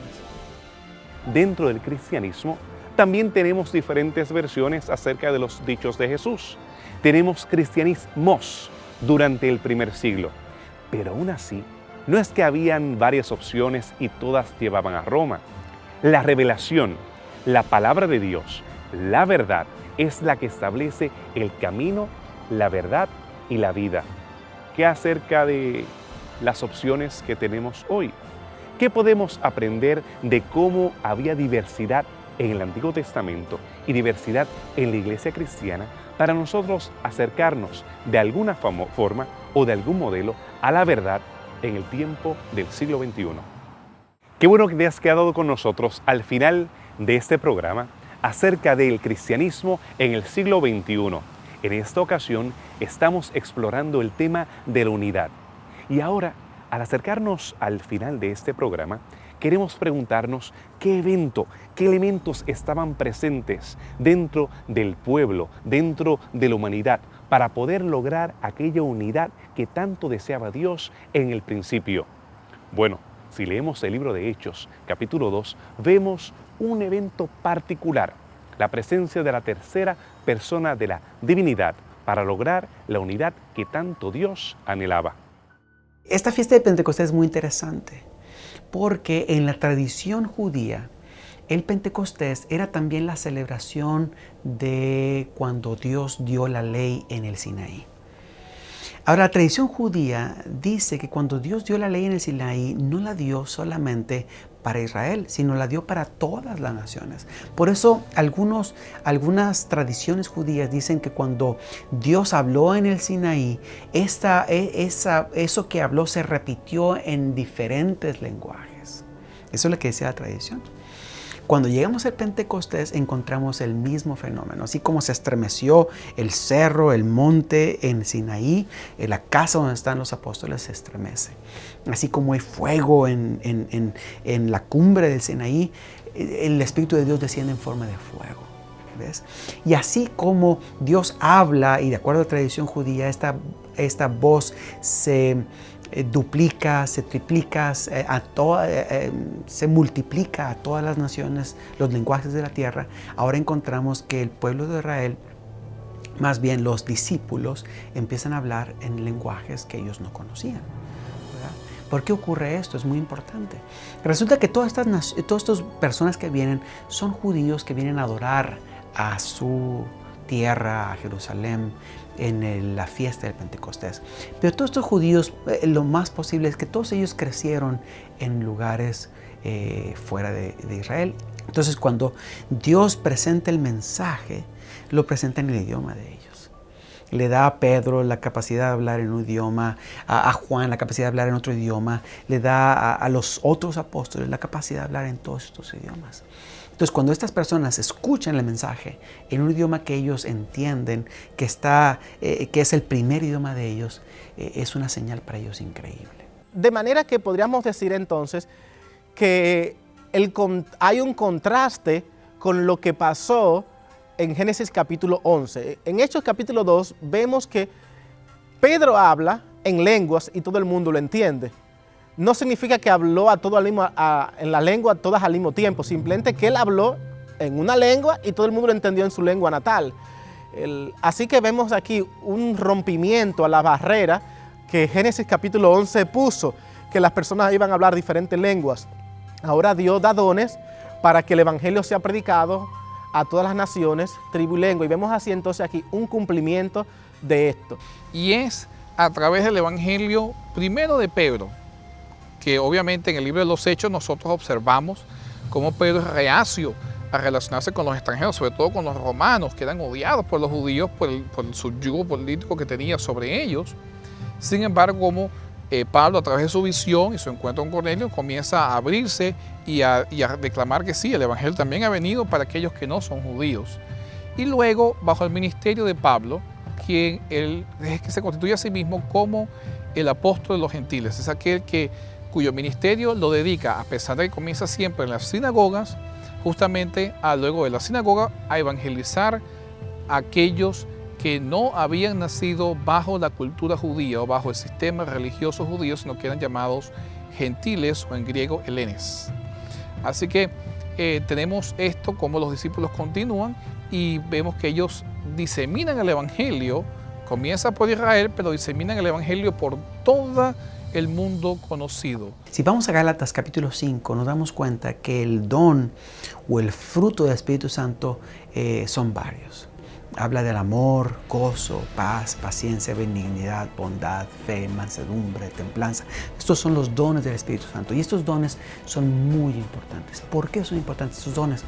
Dentro del cristianismo también tenemos diferentes versiones acerca de los dichos de Jesús. Tenemos cristianismos durante el primer siglo, pero aún así no es que habían varias opciones y todas llevaban a Roma. La revelación, la palabra de Dios, la verdad es la que establece el camino, la verdad y la vida. ¿Qué acerca de las opciones que tenemos hoy? ¿Qué podemos aprender de cómo había diversidad en el Antiguo Testamento y diversidad en la iglesia cristiana para nosotros acercarnos de alguna forma o de algún modelo a la verdad en el tiempo del siglo XXI? Qué bueno que te has quedado con nosotros al final de este programa acerca del cristianismo en el siglo XXI. En esta ocasión estamos explorando el tema de la unidad. Y ahora, al acercarnos al final de este programa, queremos preguntarnos qué evento, qué elementos estaban presentes dentro del pueblo, dentro de la humanidad, para poder lograr aquella unidad que tanto deseaba Dios en el principio. Bueno, si leemos el libro de Hechos, capítulo 2, vemos un evento particular, la presencia de la tercera persona de la divinidad para lograr la unidad que tanto Dios anhelaba. Esta fiesta de Pentecostés es muy interesante porque en la tradición judía el Pentecostés era también la celebración de cuando Dios dio la ley en el Sinaí. Ahora, la tradición judía dice que cuando Dios dio la ley en el Sinaí, no la dio solamente para Israel, sino la dio para todas las naciones. Por eso algunas tradiciones judías dicen que cuando Dios habló en el Sinaí, eso que habló se repitió en diferentes lenguajes. Eso es lo que dice la tradición. Cuando llegamos al Pentecostés encontramos el mismo fenómeno. Así como se estremeció el cerro, el monte en Sinaí, la casa donde están los apóstoles se estremece. Así como hay fuego en la cumbre del Sinaí, el Espíritu de Dios desciende en forma de fuego. ¿Ves? Y así como Dios habla, y de acuerdo a la tradición judía, esta voz se duplica, se triplica, se multiplica a todas las naciones, los lenguajes de la tierra. Ahora encontramos que el pueblo de Israel, más bien los discípulos, empiezan a hablar en lenguajes que ellos no conocían. ¿Verdad? ¿Por qué ocurre esto? Es muy importante. Resulta que todas estas personas que vienen son judíos que vienen a adorar a su tierra, a Jerusalén, en la fiesta del Pentecostés. Pero todos estos judíos, lo más posible es que todos ellos crecieron en lugares fuera de Israel. Entonces, cuando Dios presenta el mensaje, lo presenta en el idioma de ellos. Le da a Pedro la capacidad de hablar en un idioma, a Juan la capacidad de hablar en otro idioma, le da a los otros apóstoles la capacidad de hablar en todos estos idiomas. Entonces, cuando estas personas escuchan el mensaje en un idioma que ellos entienden, que es el primer idioma de ellos, es una señal para ellos increíble. De manera que podríamos decir entonces que hay un contraste con lo que pasó en Génesis capítulo 11. En Hechos capítulo 2 vemos que Pedro habla en lenguas y todo el mundo lo entiende. No significa que habló en la lengua todas al mismo tiempo, simplemente que él habló en una lengua y todo el mundo lo entendió en su lengua natal. Así que vemos aquí un rompimiento a la barrera que Génesis capítulo 11 puso, que las personas iban a hablar diferentes lenguas. Ahora Dios da dones para que el evangelio sea predicado a todas las naciones, tribu y lengua. Y vemos así entonces aquí un cumplimiento de esto. Y es a través del evangelio primero de Pedro, que obviamente en el libro de los Hechos nosotros observamos cómo Pedro es reacio a relacionarse con los extranjeros, sobre todo con los romanos, que eran odiados por los judíos por el subyugo político que tenía sobre ellos. Sin embargo, como Pablo, a través de su visión y su encuentro con Cornelio, comienza a abrirse y a declamar que sí, el evangelio también ha venido para aquellos que no son judíos. Y luego, bajo el ministerio de Pablo, quien él es que se constituye a sí mismo como el apóstol de los gentiles, es aquel cuyo ministerio lo dedica, a pesar de que comienza siempre en las sinagogas, justamente luego de la sinagoga, a evangelizar a aquellos que no habían nacido bajo la cultura judía o bajo el sistema religioso judío, sino que eran llamados gentiles o en griego helenes. Así que tenemos esto, como los discípulos continúan y vemos que ellos diseminan el evangelio, comienza por Israel, pero diseminan el evangelio por toda el mundo conocido. Si vamos a Gálatas capítulo 5, nos damos cuenta que el don o el fruto del Espíritu Santo son varios. Habla del amor, gozo, paz, paciencia, benignidad, bondad, fe, mansedumbre, templanza. Estos son los dones del Espíritu Santo y estos dones son muy importantes. ¿Por qué son importantes estos dones?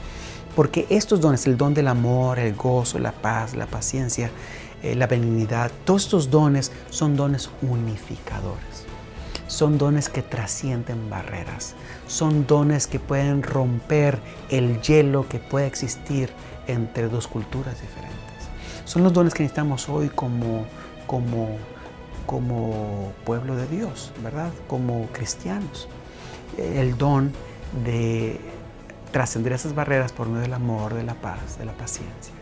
Porque estos dones, el don del amor, el gozo, la paz, la paciencia, la benignidad, todos estos dones son dones unificadores. Son dones que trascienden barreras. Son dones que pueden romper el hielo que puede existir entre dos culturas diferentes. Son los dones que necesitamos hoy como pueblo de Dios, ¿verdad? Como cristianos. El don de trascender esas barreras por medio del amor, de la paz, de la paciencia.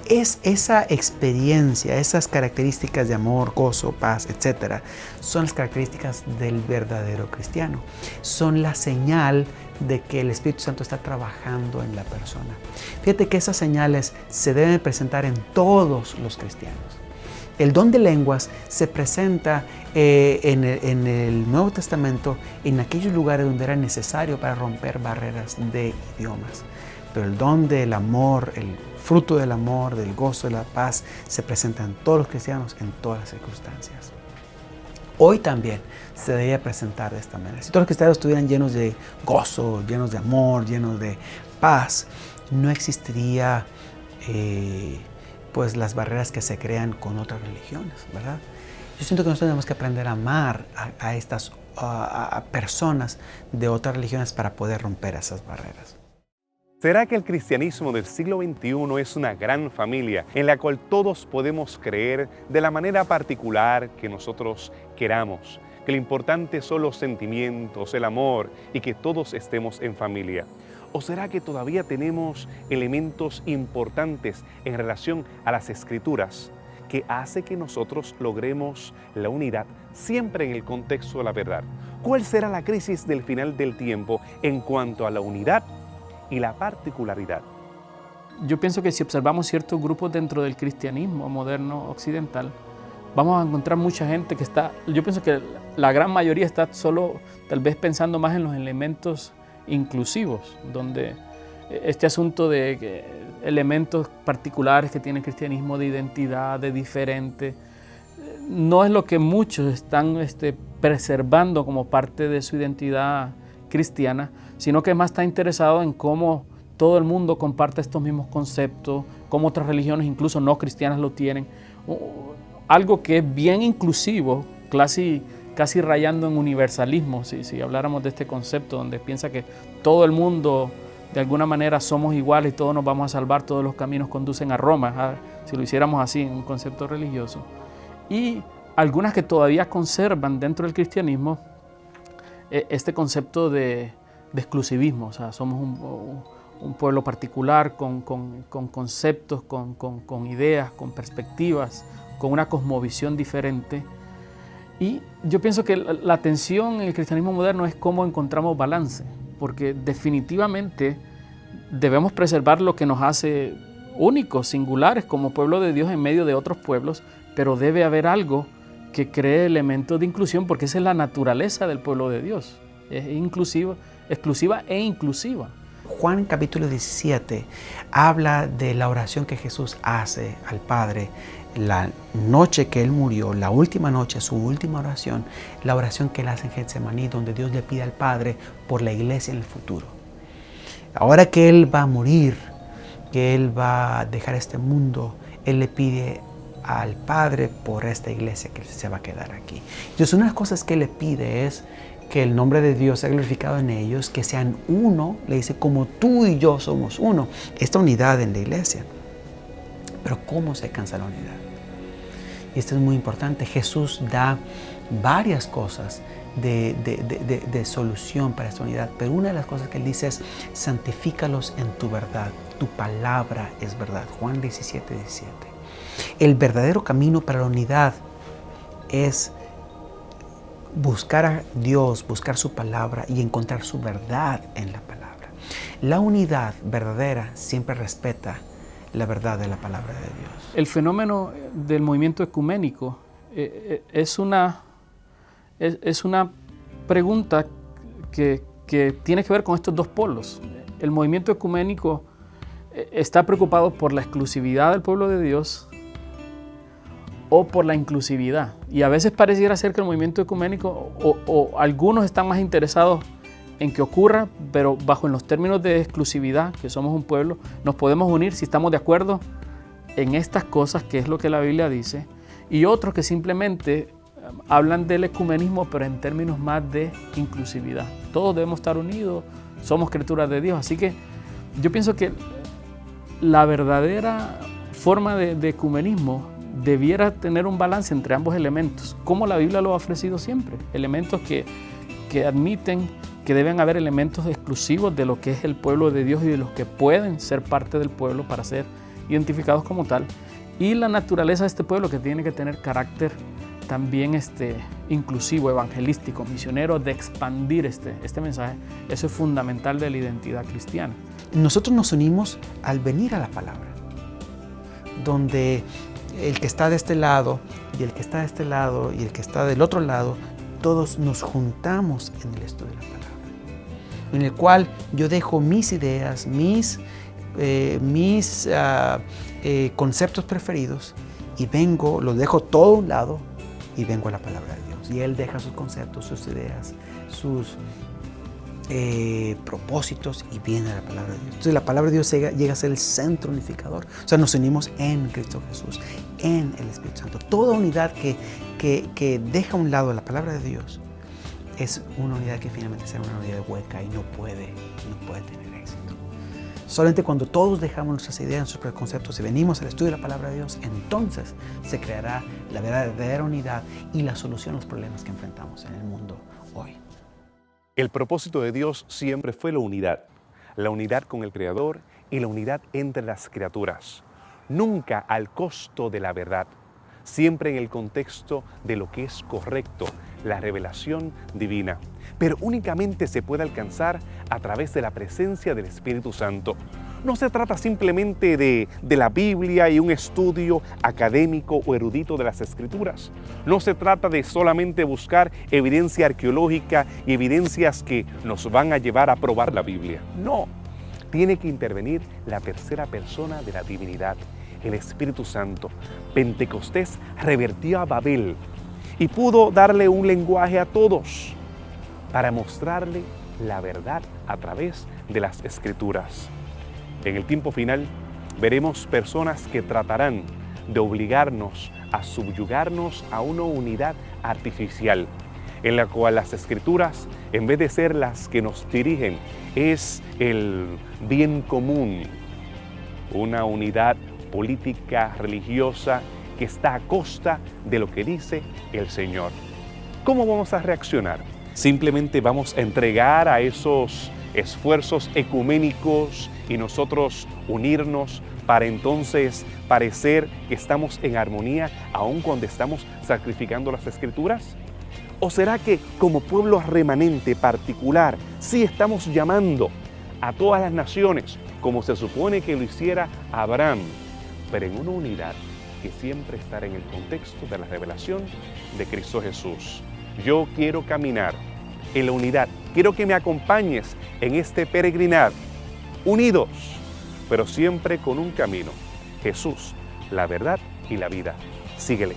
Es esa experiencia, esas características de amor, gozo, paz, etcétera, son las características del verdadero cristiano. Son la señal de que el Espíritu Santo está trabajando en la persona. Fíjate que esas señales se deben presentar en todos los cristianos. El don de lenguas se presenta en el Nuevo Testamento en aquellos lugares donde era necesario para romper barreras de idiomas. Pero el don del amor, el fruto del amor, del gozo, de la paz, se presenta en todos los cristianos en todas las circunstancias. Hoy también se debería presentar de esta manera. Si todos los cristianos estuvieran llenos de gozo, llenos de amor, llenos de paz, no existiría pues las barreras que se crean con otras religiones, ¿verdad? Yo siento que nosotros tenemos que aprender a amar a estas personas de otras religiones para poder romper esas barreras. ¿Será que el cristianismo del siglo XXI es una gran familia en la cual todos podemos creer de la manera particular que nosotros queramos? Que lo importante son los sentimientos, el amor y que todos estemos en familia. ¿O será que todavía tenemos elementos importantes en relación a las Escrituras que hace que nosotros logremos la unidad siempre en el contexto de la verdad? ¿Cuál será la crisis del final del tiempo en cuanto a la unidad y la particularidad? Yo pienso que si observamos ciertos grupos dentro del cristianismo moderno occidental, vamos a encontrar mucha gente que está, yo pienso que la gran mayoría está solo tal vez pensando más en los elementos inclusivos, donde este asunto de elementos particulares que tiene el cristianismo de identidad, de diferente, no es lo que muchos están preservando como parte de su identidad cristiana, sino que más está interesado en cómo todo el mundo comparte estos mismos conceptos, cómo otras religiones, incluso no cristianas, lo tienen. Algo que es bien inclusivo, casi rayando en universalismo, si habláramos de este concepto, donde piensa que todo el mundo de alguna manera somos iguales y todos nos vamos a salvar, todos los caminos conducen a Roma, si lo hiciéramos así en un concepto religioso. Y algunas que todavía conservan dentro del cristianismo este concepto de exclusivismo, o sea, somos un pueblo particular con conceptos, con ideas, con perspectivas, con una cosmovisión diferente. Y yo pienso que la tensión en el cristianismo moderno es cómo encontramos balance, porque definitivamente debemos preservar lo que nos hace únicos, singulares como pueblo de Dios en medio de otros pueblos, pero debe haber algo que cree elementos de inclusión, porque esa es la naturaleza del pueblo de Dios, es exclusiva e inclusiva. Juan capítulo 17 habla de la oración que Jesús hace al Padre la noche que Él murió, la última noche, su última oración, la oración que Él hace en Getsemaní, donde Dios le pide al Padre por la iglesia en el futuro. Ahora que Él va a morir, que Él va a dejar este mundo, Él le pide al Padre por esta iglesia que se va a quedar aquí. Entonces, una de las cosas que Él le pide es que el nombre de Dios sea glorificado en ellos, que sean uno, le dice, como tú y yo somos uno. Esta unidad en la iglesia. Pero ¿cómo se alcanza la unidad? Y esto es muy importante. Jesús da varias cosas de solución para esta unidad, pero una de las cosas que Él dice es, santifícalos en tu verdad. Tu palabra es verdad. Juan 17, 17. El verdadero camino para la unidad es buscar a Dios, buscar su palabra y encontrar su verdad en la palabra. La unidad verdadera siempre respeta la verdad de la palabra de Dios. El fenómeno del movimiento ecuménico es una pregunta que tiene que ver con estos dos polos. El movimiento ecuménico está preocupado por la exclusividad del pueblo de Dios o por la inclusividad. Y a veces pareciera ser que el movimiento ecuménico o algunos están más interesados en que ocurra, pero bajo en los términos de exclusividad, que somos un pueblo, nos podemos unir si estamos de acuerdo en estas cosas, que es lo que la Biblia dice, y otros que simplemente hablan del ecumenismo, pero en términos más de inclusividad. Todos debemos estar unidos, somos criaturas de Dios, así que yo pienso que la verdadera forma de ecumenismo debiera tener un balance entre ambos elementos, como la Biblia lo ha ofrecido siempre, elementos que admiten que deben haber elementos exclusivos de lo que es el pueblo de Dios y de los que pueden ser parte del pueblo para ser identificados como tal, y la naturaleza de este pueblo que tiene que tener carácter también inclusivo, evangelístico, misionero, de expandir este mensaje. Eso es fundamental de la identidad cristiana. Nosotros nos unimos al venir a la palabra, donde el que está de este lado y el que está de este lado y el que está del otro lado, todos nos juntamos en el estudio de la palabra, en el cual yo dejo mis ideas, mis conceptos preferidos y vengo, los dejo todo a un lado y vengo a la palabra de Dios. Y Él deja sus conceptos, sus ideas, sus propósitos y viene a la palabra de Dios. Entonces la palabra de Dios llega a ser el centro unificador. O sea, nos unimos en Cristo Jesús, en el Espíritu Santo. Toda unidad que deja a un lado la palabra de Dios es una unidad que finalmente será una unidad hueca y no puede tener éxito. Solamente cuando todos dejamos nuestras ideas, nuestros preconceptos y venimos al estudio de la palabra de Dios, entonces se creará la verdadera unidad y la solución a los problemas que enfrentamos en el mundo hoy. El propósito de Dios siempre fue la unidad con el Creador y la unidad entre las criaturas. Nunca al costo de la verdad, siempre en el contexto de lo que es correcto, la revelación divina. Pero únicamente se puede alcanzar a través de la presencia del Espíritu Santo. No se trata simplemente de la Biblia y un estudio académico o erudito de las Escrituras. No se trata de solamente buscar evidencia arqueológica y evidencias que nos van a llevar a probar la Biblia. No, tiene que intervenir la tercera persona de la divinidad, el Espíritu Santo. Pentecostés revertió a Babel y pudo darle un lenguaje a todos para mostrarle la verdad a través de las Escrituras. En el tiempo final veremos personas que tratarán de obligarnos a subyugarnos a una unidad artificial, en la cual las Escrituras, en vez de ser las que nos dirigen, es el bien común, una unidad política, religiosa, que está a costa de lo que dice el Señor. ¿Cómo vamos a reaccionar? ¿Simplemente vamos a entregar a esos esfuerzos ecuménicos y nosotros unirnos para entonces parecer que estamos en armonía aun cuando estamos sacrificando las Escrituras? ¿O será que como pueblo remanente particular sí estamos llamando a todas las naciones como se supone que lo hiciera Abraham, pero en una unidad que siempre estará en el contexto de la revelación de Cristo Jesús? Yo quiero caminar en la unidad. Quiero que me acompañes en este peregrinar, unidos, pero siempre con un camino. Jesús, la verdad y la vida. Síguele.